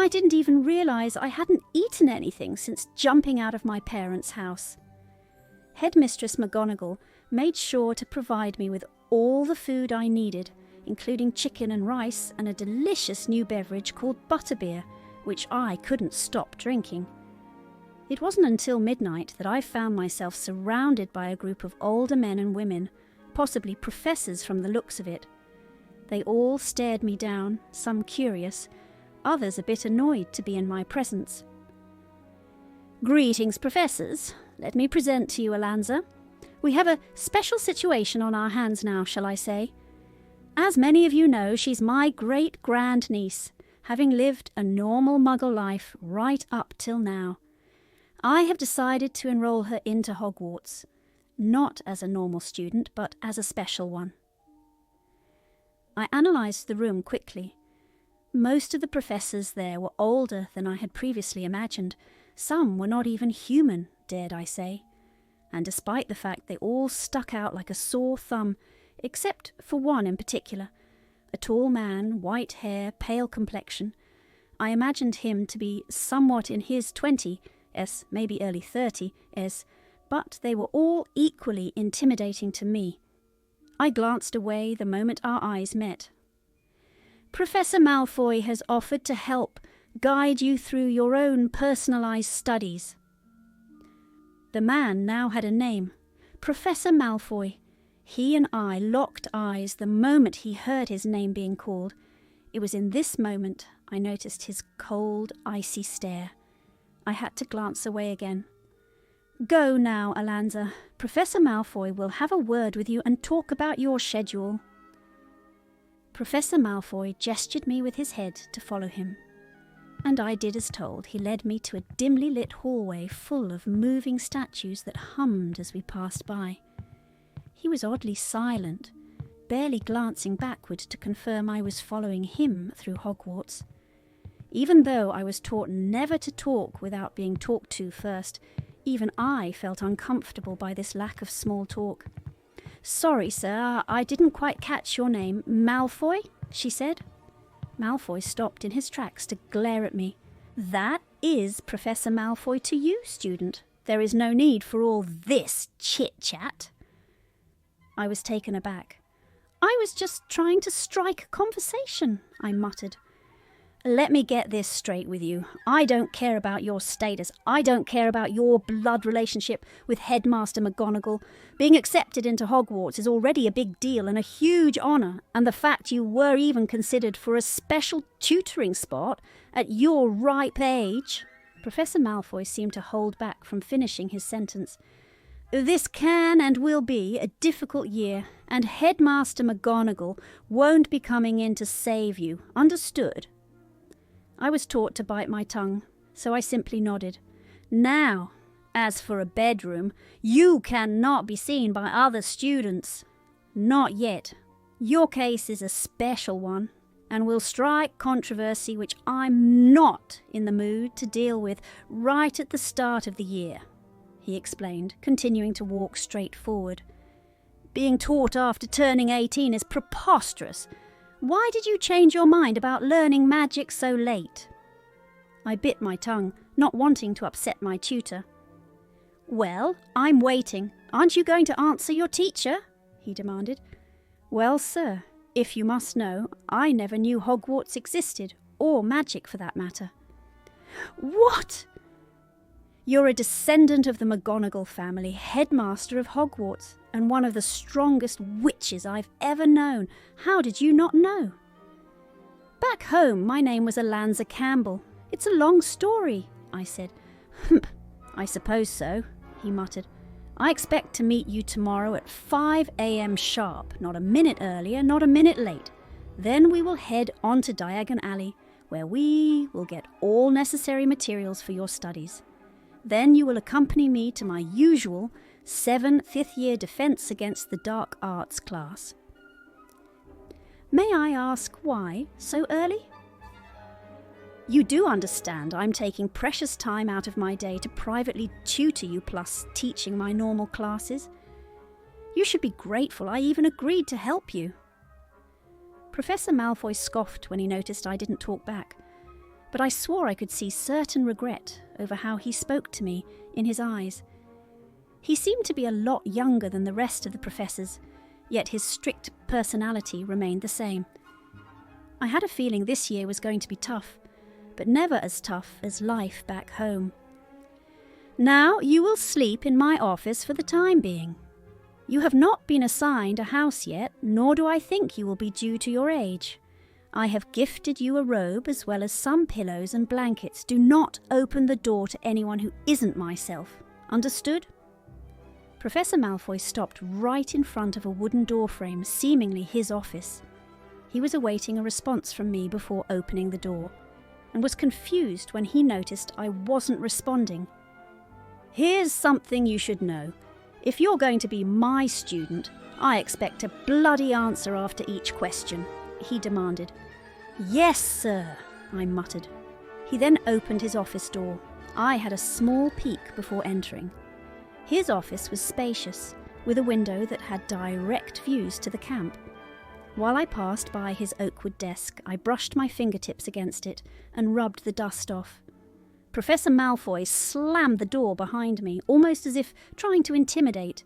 I didn't even realise I hadn't eaten anything since jumping out of my parents' house. Headmistress McGonagall made sure to provide me with all the food I needed, including chicken and rice and a delicious new beverage called butterbeer, which I couldn't stop drinking. It wasn't until midnight that I found myself surrounded by a group of older men and women, possibly professors from the looks of it. They all stared me down, some curious, others a bit annoyed to be in my presence. "Greetings, professors. Let me present to you Alanza. We have a special situation on our hands now, shall I say. As many of you know, she's my great-grand-niece, having lived a normal Muggle life right up till now. I have decided to enroll her into Hogwarts, not as a normal student, but as a special one." I analysed the room quickly. Most of the professors there were older than I had previously imagined. Some were not even human, dared I say. And despite the fact they all stuck out like a sore thumb, except for one in particular, a tall man, white hair, pale complexion, I imagined him to be somewhat in his 20s, maybe early 30s, but they were all equally intimidating to me. I glanced away the moment our eyes met. "Professor Malfoy has offered to help guide you through your own personalised studies." The man now had a name, Professor Malfoy. He and I locked eyes the moment he heard his name being called. It was in this moment I noticed his cold, icy stare. I had to glance away again. "Go now, Alanza. Professor Malfoy will have a word with you and talk about your schedule." Professor Malfoy gestured me with his head to follow him, and I did as told. He led me to a dimly lit hallway full of moving statues that hummed as we passed by. He was oddly silent, barely glancing backward to confirm I was following him through Hogwarts. Even though I was taught never to talk without being talked to first, even I felt uncomfortable by this lack of small talk. "Sorry, sir, I didn't quite catch your name. Malfoy?" she said. Malfoy stopped in his tracks to glare at me. "That is Professor Malfoy to you, student. There is no need for all this chit-chat." I was taken aback. "I was just trying to strike a conversation," I muttered. "Let me get this straight with you. I don't care about your status. I don't care about your blood relationship with Headmaster McGonagall. Being accepted into Hogwarts is already a big deal and a huge honour, and the fact you were even considered for a special tutoring spot at your ripe age." Professor Malfoy seemed to hold back from finishing his sentence. "This can and will be a difficult year, and Headmaster McGonagall won't be coming in to save you. Understood?" I was taught to bite my tongue, so I simply nodded. "Now, as for a bedroom, you cannot be seen by other students. Not yet. Your case is a special one, and will strike controversy which I'm not in the mood to deal with right at the start of the year," he explained, continuing to walk straight forward. "Being taught after turning 18 is preposterous. Why did you change your mind about learning magic so late?" I bit my tongue, not wanting to upset my tutor. "Well, I'm waiting. Aren't you going to answer your teacher?" he demanded. "Well, sir, if you must know, I never knew Hogwarts existed, or magic for that matter." "What?" "You're a descendant of the McGonagall family, headmaster of Hogwarts, and one of the strongest witches I've ever known. How did you not know?" "Back home, my name was Alanza Campbell. It's a long story," I said. "Humph, I suppose so," he muttered. "I expect to meet you tomorrow at 5 a.m. sharp, not a minute earlier, not a minute late. Then we will head on to Diagon Alley, where we will get all necessary materials for your studies. Then you will accompany me to my usual 7 fifth-year Defence Against the Dark Arts class." "May I ask why so early?" "You do understand I'm taking precious time out of my day to privately tutor you plus teaching my normal classes. You should be grateful I even agreed to help you." Professor Malfoy scoffed when he noticed I didn't talk back. but I swore I could see certain regret over how he spoke to me in his eyes. He seemed to be a lot younger than the rest of the professors, yet his strict personality remained the same. I had a feeling this year was going to be tough, but never as tough as life back home. Now you will sleep in my office for the time being. You have not been assigned a house yet, nor do I think you will be due to your age. I have gifted you a robe as well as some pillows and blankets. Do not open the door to anyone who isn't myself. Understood? Professor Malfoy stopped right in front of a wooden doorframe, seemingly his office. He was awaiting a response from me before opening the door, and was confused when he noticed I wasn't responding. Here's something you should know. If you're going to be my student, I expect a bloody answer after each question, he demanded. Yes, sir, I muttered. He then opened his office door. I had a small peek before entering. His office was spacious, with a window that had direct views to the camp. While I passed by his oakwood desk, I brushed my fingertips against it and rubbed the dust off. Professor Malfoy slammed the door behind me, almost as if trying to intimidate.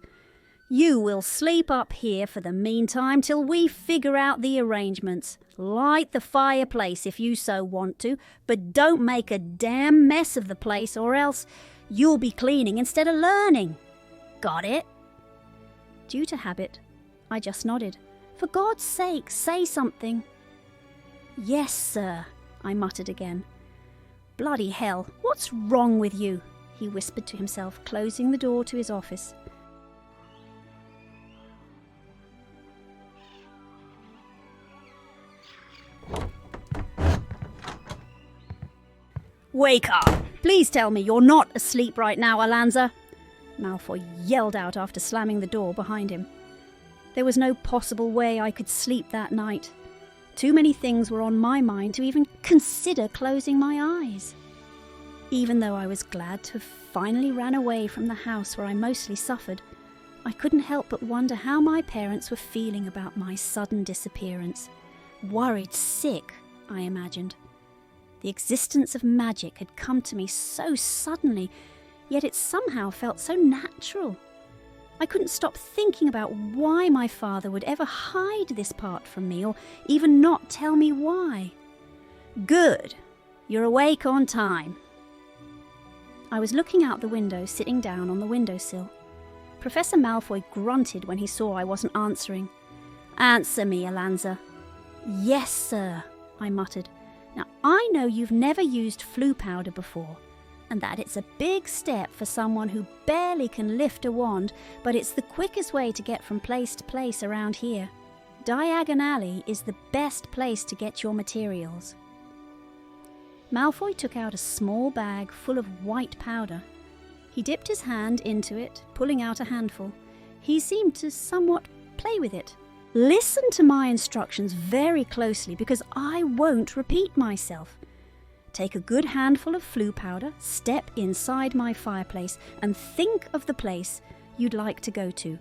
You will sleep up here for the meantime till we figure out the arrangements. Light the fireplace if you so want to, but don't make a damn mess of the place or else you'll be cleaning instead of learning. Got it? Due to habit, I just nodded. For God's sake, say something. Yes, sir, I muttered again. Bloody hell, what's wrong with you? He whispered to himself, closing the door to his office. Wake up! Please tell me you're not asleep right now, Alanza! Malfoy yelled out after slamming the door behind him. There was no possible way I could sleep that night. Too many things were on my mind to even consider closing my eyes. Even though I was glad to have finally ran away from the house where I mostly suffered, I couldn't help but wonder how my parents were feeling about my sudden disappearance. Worried sick, I imagined. The existence of magic had come to me so suddenly, yet it somehow felt so natural. I couldn't stop thinking about why my father would ever hide this part from me, or even not tell me why. Good. You're awake on time. I was looking out the window, sitting down on the windowsill. Professor Malfoy grunted when he saw I wasn't answering. Answer me, Alanza. Yes, sir, I muttered. Now, I know you've never used flue powder before, and that it's a big step for someone who barely can lift a wand, but it's the quickest way to get from place to place around here. Diagon Alley is the best place to get your materials. Malfoy took out a small bag full of white powder. He dipped his hand into it, pulling out a handful. He seemed to somewhat play with it. Listen to my instructions very closely because I won't repeat myself. Take a good handful of flue powder, step inside my fireplace, and think of the place you'd like to go to.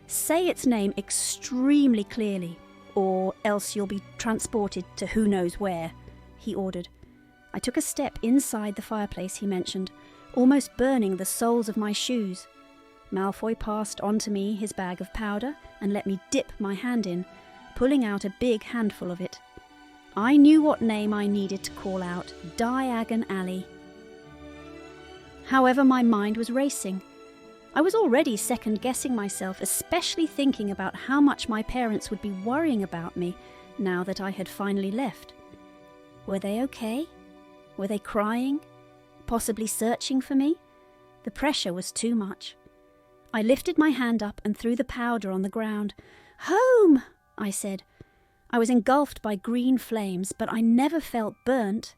Say its name extremely clearly, or else you'll be transported to who knows where, he ordered. I took a step inside the fireplace he mentioned, almost burning the soles of my shoes. Malfoy passed on to me his bag of powder and let me dip my hand in, pulling out a big handful of it. I knew what name I needed to call out, Diagon Alley. However, my mind was racing. I was already second-guessing myself, especially thinking about how much my parents would be worrying about me now that I had finally left. Were they okay? Were they crying? Possibly searching for me? The pressure was too much. I lifted my hand up and threw the powder on the ground. Home, I said. I was engulfed by green flames, but I never felt burnt.